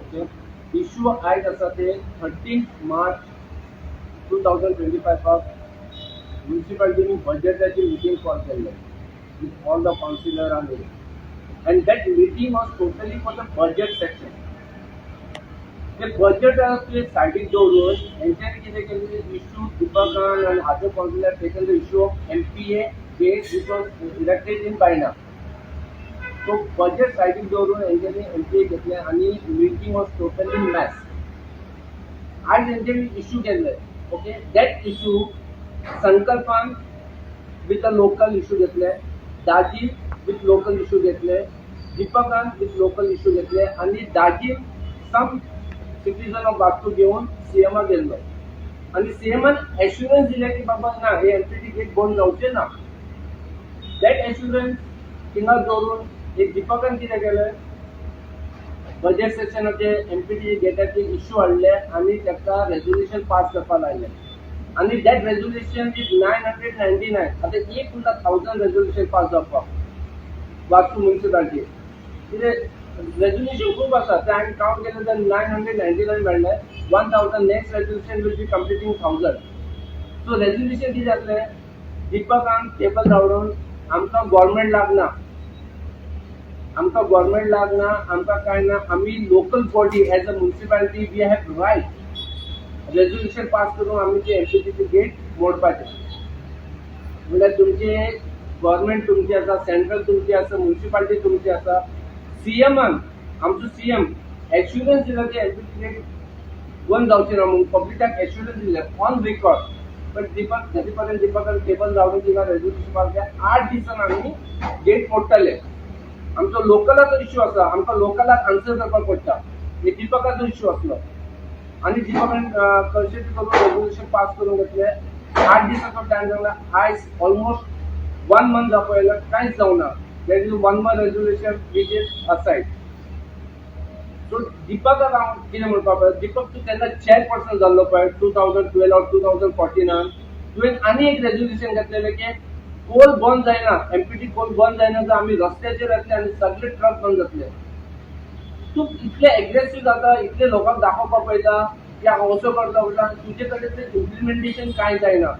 Okay. Issue आयज आसा ते 13 मार्च 2025 ऑफ म्युनिसिपालिटीनी बजेटाची मिटींग कॉल केल्ले with all the counsellor and that meeting was totally for the budget section. The budget आपले साइडीक दवरून हेंच्यांनी कितें केलें, issue दीपकान and other councillor taken the issue of MPA gate which was erected in Baina. So budget साइडीक दवरून हेंच्यांनी MPA घेतले आणि meeting was totally mess. आज हेंच्यांनी issue केल्ले, okay. that issue संकल्पान with the local issue घेतले, दाजी with local issue घेतले, दीपकान with local issue घेतले आणि दाजी some citizen of वास्तू घेऊन सीएम गेल्लो आणि सीएमान एश्युरन्स दिले की बाबा ना हे एमपीटी गेट बंद जावचे ना. दॅट एश्युरन्स थिंगा दवरून एक दीपकान कितें केलें, बजेट सेक्शनाचे एमपीटी गेटाचे इश्यू हाडले आणि ताका रेजोल्युशन पास करपाक लायलें आणि दॅट रेजोल्युशन इज 999. आता 1,000 रेजोल्युशन पास जावपाक वास्तू म्युनिसिपालिटी कितें रेजोल्युशन खूप आसा ते हांवें काउंट केलें तर 999 मेळ्ळे. 1000 next resolution will be completing 1000. So resolution कितें जातलें, दीपकान टेबल धांवडून आमकां गव्हर्मेंट लागना, आमकां कांय ना, आमी local body as a municipality we have right resolution pass करून आमी ते एमपीटीचे गेट मोडपाचे. म्हणल्यार तुमचे गव्हर्मेंट तुमची आसा, सेंट्रल तुमची आसा, म्युनिसिपालिटी तुमची आसा. सीएमान आमचो सीएम एश्युरन्स दिला की एमपीटी गेट बंद जावचे ना म्हणून पब्लिकाक एश्युरन्स दिले ऑन रेकॉर्ड. पण दीपक कधी पर्यंत दीपकान टेबल धांवडून तिका रेजोल्युशन पास केलें. 8 दिसान आमी गेट मोडटले. आमचो लोकलाचो इश्यू आसा, आमकां लोकलाक आन्सर करपाक पडटा. हे दीपकाचो इश्यू आसलो आणि दीपकान कशें करून रेजोल्युशन पास करून घेतले. 8 दिसाचो टायम जावला. आयज ऑलमोस्ट 1 मंथ जावपाक कांयच जावना. There is 1 more resolution which is aside. So दीपकाक हांव कितें म्हणपाक पळय, दीपक तूं तेन्ना चेअरपर्सन जाल्लो पळय 2012 or 2014 तुवें आनी एक रेजोल्युशन घेतलेलें की कोल बंद जायना, एमपीटी कोल बंद जायना तर आमी रस्त्याचेर येतले आनी सगळे ट्रक बंद जातले. तूं इतले एग्रेसिव्ह जाता, इतले लोकांक दाखोवपाक पळयता की हांव असो करता वयता, तुजे कडेन तें इम्प्लिमेंटेशन कांय जायना.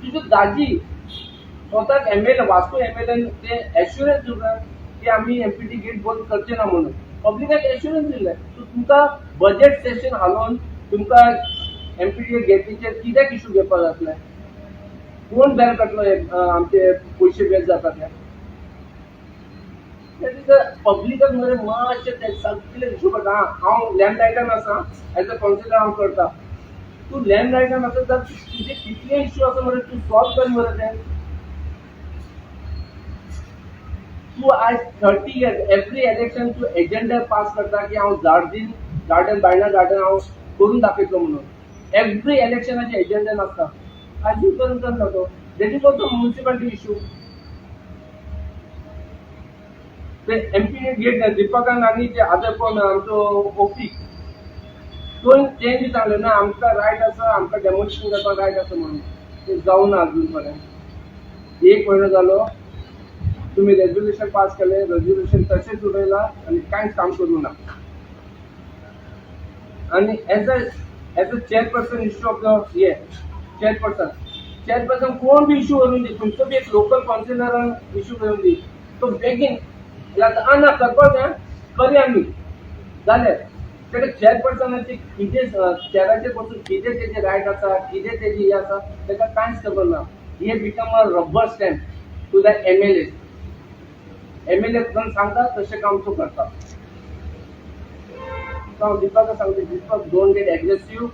तुजो दाजी स्वताक एमएलए वास्को एमएलएन ते एश्युरन्स दिवना की आमी एमपीटी गेट बंद करचे ना म्हणून पब्लिकाक एश्युरन्स दिले. सो तुमकां बजेट सेशन हालोवन तुमकां एमपीटी गेटीचेर कित्याक इश्यू घेवपाक जातले, कोण बेर काडटलो आमचे पयशे वेस्ट जाता ते. पब्लिकाक मरे मातशें सगळे इश्यू करता. हांव लँडलायटान आसा, एज अ काउन्सिलर हांव करता. तूं लँडलायटान आसा तर तुजे कितले इश्यू आसा मरे तूं सॉल्व कर मरे ते. तू आज 30 years एवरी इलेक्शन तू एजेंडा पास करता की हांव गार्डन बायना गार्डन हांव करून दाखयतलो म्हणून. एवरी इलेक्शनाचे एजेंडा नासता. आजून करून करता तो. देट इज ऑल्सो म्युनिसिपालिटी इश्यू. ते एमपी गेट दीपकान आणि ते अदर कोण आमचो ओपी तेंय सांगले ना आमकां रायट आसा, आमकां डेमॉन्स्ट्रेशन करपाक रायट आसा म्हणून. ते जावना अजून पर्यंत. 1 महिनो जालो तुम्ही रेजोल्युशन पास केले, रेजोल्युशन तसेच उडयला आणि कांयच काम करू ना. आणि as a chairperson issue of the chairperson कोण बी इश्यू करून दी, तुमचो बी एक लोकल काउन्सिलरान इश्यू करून दी. तो बेगीन ना करपाक करी आमी जालें. तेका चेअरपर्सनाची कितें चेअराचेर बसून कितें तेजे रायट आसा, कितें तेजी हे आसा तेका कांयच खबर ना. He become a rubber stamp to the MLA. MLA सांगता तशें काम तूं करता. हांव दीपकाक सांगता, दीपक डोंट गेट एग्रेसिव्ह.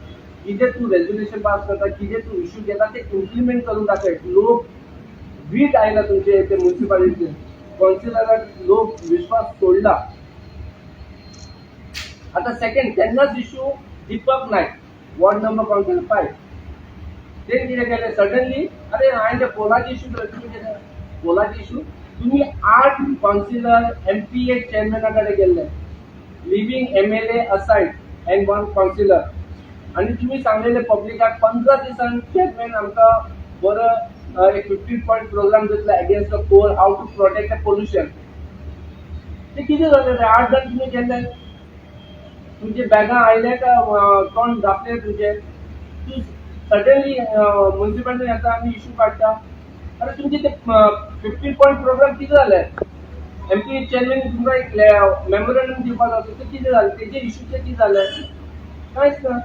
कितें तूं रेजोल्युशन पास करता, कितें तूं इश्यू घेता ते इम्प्लिमेंट करून दाखय. लोक वीट आयला तुमचे ते म्युनिसिपालिटीचे. काउन्सिलराक लोक विश्वास सोडला. आता सेकंड तेन्नाच इश्यू दीपक नायक वॉर्ड नंबर काउन्सिलर 5 ते कितें केलें सडनली, अरे हांवें ते पोलाची इश्यू केलें. पोलाची इश्यू तुम्ही 8 काउन्सिलर एमपीए चेअरमॅना कडे गेले, living MLA aside and 1 counsellor. आणि तुम्ही सांगलेले पब्लिकाक 15 दिसान चेअरमॅन आमकां बरो एक 15 point प्रोग्राम दितलो against the coal, how to protect the pollution. ते किती झाले रे 8 जण तुम्ही गेले तुमचे बॅगा आयले का तोंड धापले तुझे तू सडनली म्युन्सिपालिटी येता आनी इश्यू काडटा अरे तुमचे ते 15 पॉयंट प्रोग्राम किती झाले एमपी चेअरमॅन तुमकां एक मेमोरंडम दिवपाक जातो ते किती झाले तेजे इश्यूचे किती झाले कांयच ना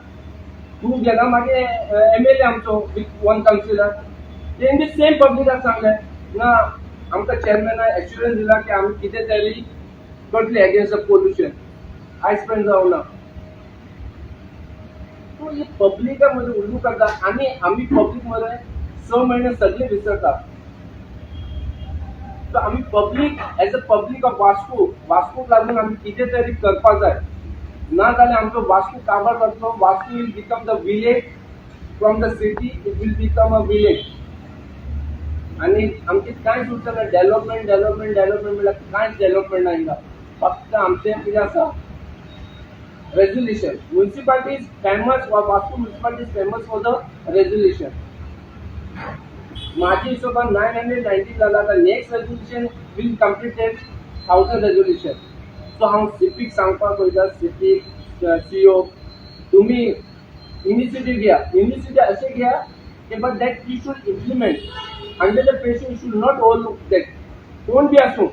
तू गेला मागे एमएलए आमचो विथ वन काउन्सिलर तेंनी सेम पब्लिकाक सांगले ना आमकां चेअरमॅनान एश्युरन्स दिला की आमी कितें तरी करतले अगेन्स्ट द पोल्युशन आयज पर्यंत जावना तो हे पब्लिकामध्ये उल्लू करतात आणि आम्ही पब्लिक मध्ये 6 महिने सगळे विसरतात तर आम्ही public as a public of Vasco लागून आम्ही किती तरी करपाक जाय ना जाल्यार आमचो वास्को काबार जातलो Vasco will become the village from the city it will become a village आणि आमचे कांयच उरता डेव्हलपमेंट म्हणल्यार कांयच डेव्हलपमेंट ना हिंगा फक्त आमचे कितें आसा resolution. Municipality is famous, Vasco municipality is famous for the resolution. माझ्या हिशोबान 990 झाला तर next resolution will completed 1000 resolution so हांव सिपीक सांगपाक वयता सिपीक सीओ तुम्ही इनिशिएटिव्ह घ्या इनिशिएटिव्ह असे घ्या की but that you should implement under the pressure you should not overlook that कोण बी असो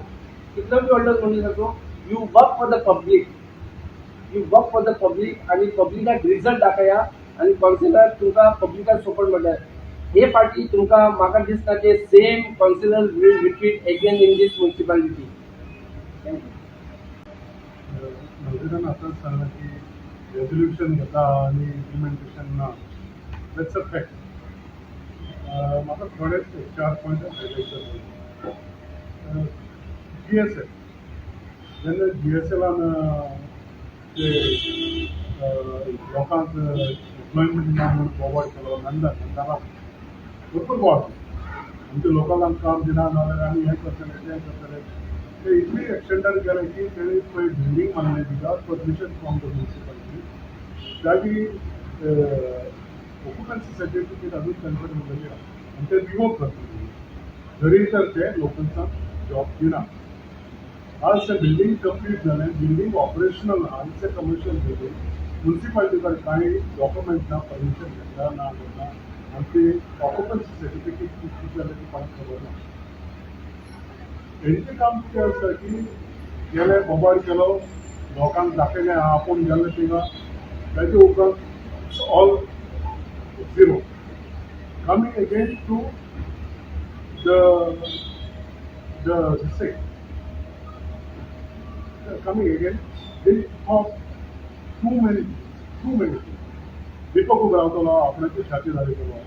कितलो बी व्हडलो मनीस असो you work for the public you work for the public आणि पब्लिकाक रिझल्ट दाखया आणि काउन्सिलर तुमकां पब्लिकाक सपोर्ट म्हणल्यार हे पार्टी तुमकां म्हाका दिसता ते same councillor will repeat again in this municipality नजरेन आतांच सांगला की रेझोल्युशन घेता आनी इम्प्लिमेंटेशन ना दॅट्स अ फॅक्ट म्हाका थोडे 4 पॉयंट हायलायट करता GSL जेन्ना GSLान ते लोकांक एम्प्लॉयमेंट ना म्हणून प्रोवायड केलो नंदरा भरपूर वाट आमच्या लोकलांक काम दिना नाजाल्यार आमी हें करतले तें करतले ते इतली एक्सटेंडान गेले की तेणी पळय बिल्डींग बांदलें without permission from the municipality जागी ऑक्युपन्सी सर्टिफिकेट अजून तांचे उरलेली आसा आनी ते रिवोक करतले जरी तर ते लोकल्सांक जॉब दिना आज ते बिल्डिंग कंप्लीट जालें बिल्डिंग ऑपरेशनल आहा it's a commercial building municipality कडेन कांय डॉक्युमेंट ना परमिशन घेतला ना घेतला आनी ते ऑक्युपन्सी सर्टिफिकेट कितें जालें ती कोणाक खबर ना हेंचें काम कितें आसा की गेले बोबाड केलो लोकांक दाखयलें आपूण गेल्लो थिंगा ताचे उपरांत all zero coming again to the coming again, they have too many Deepak उबो रावतलो आपणाची छाती जाली करवा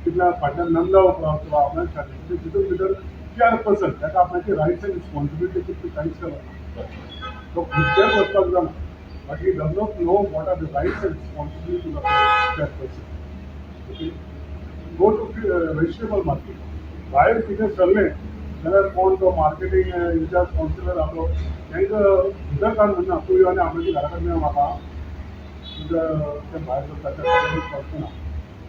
तितल्या फाटल्यान नंदा उबो रावतलो आपणाची छाती तितून भितर 4% ताका आपणाची रायट्स एंड रिस्पॉन्सिबिलिटी कितें कांयच करना तो खुबशेच वचपाक जाना but he does not know what are the rights and responsibility of 4%. Okay go to vegetable market भायर कितें सरलें जाल्यार कोण तो मार्केटींग इंचार्ज काउन्सिलर आसलो तांकां भितर काड म्हणना तूं यो आनी आपणाची घरा कडेन मेळ म्हाका ते भायर करता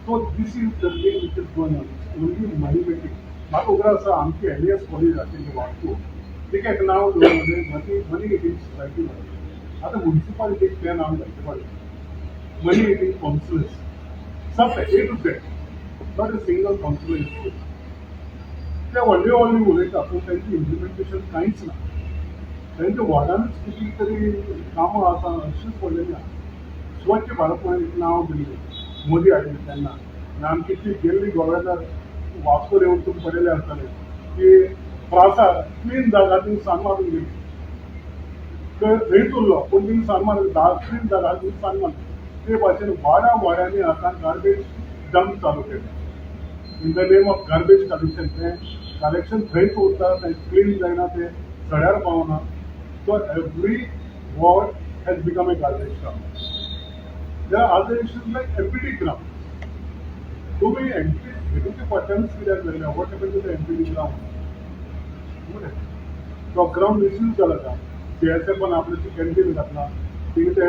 so this is the thing which is going on only money making म्हाका खबर आसा आमची एलियस कॉलेज आशिल्ली वास्को तिका नांव दवरलें मनी मेकींग सोसायटी म्हणून आतां म्युनिसिपालिटीक तें नांव घालचें पडलें मनी मेकींग काउन्सिलर्स सब A to Z not a single councillor is ते व्हडली व्हडली उलयता पूण तांची इम्प्लिमेंटेशन कांयच ना तांच्या वॉर्डानूच कितली तरी कामां आसा अशीच पडलेली आहा स्वच्छ भारत एक नांव दिल्लें मोदी हाडिल्लें तेन्ना आनी आमी कितली गेल्ली गव्हर्नर वास्को येवन तुमी पळयलें आसतलें की प्रासार क्लीन जागा थिंग सान मारून गेली थंयच उरलो पूण थिंग सान मारून क्लीन जागा थिंग सान मारली ते भाशेन वाड्यांनी आतां गार्बेज डंप चालू केले in the name of garbage collection ते कलेक्शन थंयच उरता तें क्लीन जायना ते सड्यार पावना so every ward has become a garbage dump there are other issues like MPD ground तुम्ही MPD पॅटर्न्स कित्याक जाल्या what happen to the MPD ground तो ग्राउंड मिसयूज जाला का CSFन आपल्याची कॅन्टीन घातला तिथे ते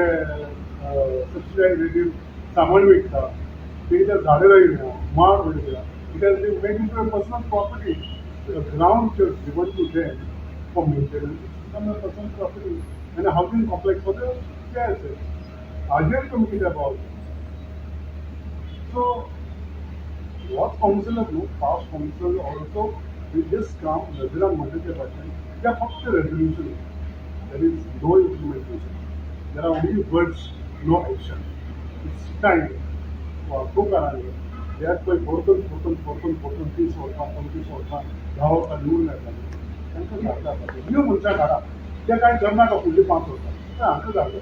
सबसिडायज रेटीन सामान विकता तिथे ते झाडां रोयल्या माड रोयल्या it has been made into a personal property ground given to them for maintenance पसंत प्रॉपर्टी आणि हाऊसिंग कॉम्प्लेक्स मध्ये ते असेल हाजेर कमी कित्याक पावता so what councillor do, past council also with this come Naziran Mandate Bhajan, they are फक्त resolution. There is no implementation. There are only words, no action. It's time. तो करांगे यात कोई फोर्टन 30 वर्सां 35 वर्सां 10 वर्सां निवडून येतात त्यांचं जाता न्यू मनशां काडा ते कांय करनाका फुडलीं 5 वर्सां तें हांकां जाता